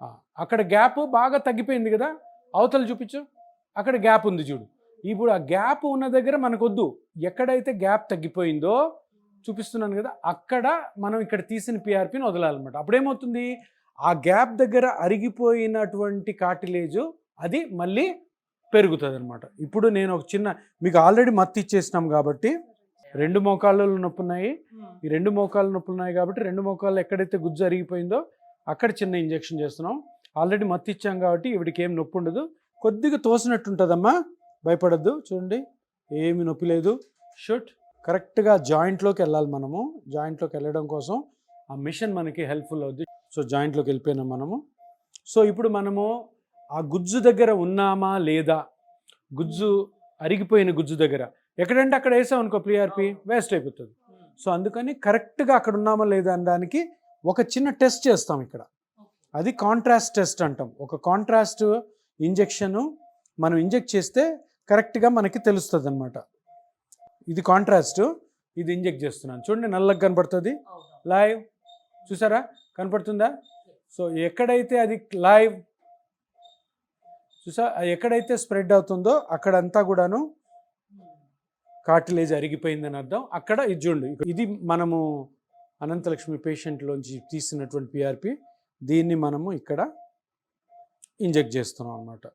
ఆ, అక్కడ గ్యాప్ బాగా తగ్గిపోయింది కదా, అవతల చూపించు, అక్కడ గ్యాప్ ఉంది చూడు. ఇప్పుడు ఆ గ్యాప్ ఉన్న దగ్గర మనకొద్దు, ఎక్కడైతే గ్యాప్ తగ్గిపోయిందో చూపిస్తున్నాను కదా, అక్కడ మనం ఇక్కడ తీసిన పిఆర్పిని వదలాలన్నమాట. అప్పుడేమవుతుంది, ఆ గ్యాప్ దగ్గర అరిగిపోయినటువంటి కార్టిలేజు అది మళ్ళీ పెరుగుతుంది అనమాట. ఇప్పుడు నేను ఒక చిన్న, మీకు ఆల్రెడీ మత్తు ఇచ్చేసినాం కాబట్టి, 2 మోకాళ్ళలో నొప్పి ఉన్నాయి, ఈ 2 మోకాళ్ళ నొప్పులు ఉన్నాయి కాబట్టి 2 మోకాళ్ళు ఎక్కడైతే గుజ్జు అరిగిపోయిందో అక్కడ చిన్న ఇంజెక్షన్ చేస్తున్నాం. ఆల్రెడీ మత్తు ఇచ్చాం కాబట్టి ఇవిడికి ఏం నొప్పి ఉండదు, కొద్దిగా తోసినట్టు ఉంటుందమ్మా, భయపడద్దు. చూడండి, ఏమి నొప్పి లేదు. షుట్ కరెక్ట్గా జాయింట్లోకి వెళ్ళాలి మనము. జాయింట్లోకి వెళ్ళడం కోసం ఆ మిషన్ మనకి హెల్ప్ఫుల్ అవుద్ది. సో జాయింట్లోకి వెళ్ళిపోయినాం మనము. సో ఇప్పుడు మనము ఆ గుజ్జు దగ్గర ఉన్నామా లేదా, గుజ్జు అరిగిపోయిన గుజ్జు దగ్గర ఎక్కడంటే అక్కడ వేసాం అనుకో పిఆర్పి వేస్ట్ అయిపోతుంది. సో అందుకని కరెక్ట్గా అక్కడ ఉన్నామా లేదా అనడానికి ఒక చిన్న టెస్ట్ చేస్తాం ఇక్కడ, అది కాంట్రాస్ట్ టెస్ట్ అంటాం. ఒక కాంట్రాస్ట్ ఇంజెక్షను మనం ఇంజెక్ట్ చేస్తే కరెక్ట్గా మనకి తెలుస్తుంది అనమాట. ఇది కాంట్రాస్ట్, ఇది ఇంజెక్ట్ చేస్తున్నాను చూడండి, నల్లగా కనపడుతుంది లైవ్, చూసారా కనపడుతుందా? సో ఎక్కడైతే అది లైవ్ చూసా, ఎక్కడైతే స్ప్రెడ్ అవుతుందో అక్కడంతా కూడాను కార్టిలేజ్ అరిగిపోయిందని అర్థం. అక్కడ ఇది చూడండి, ఇది మనము అనంతలక్ష్మి పేషెంట్లోంచి తీసినటువంటి పిఆర్పి, దీన్ని మనము ఇక్కడ ఇంజెక్ట్ చేస్తున్నాం అన్నమాట.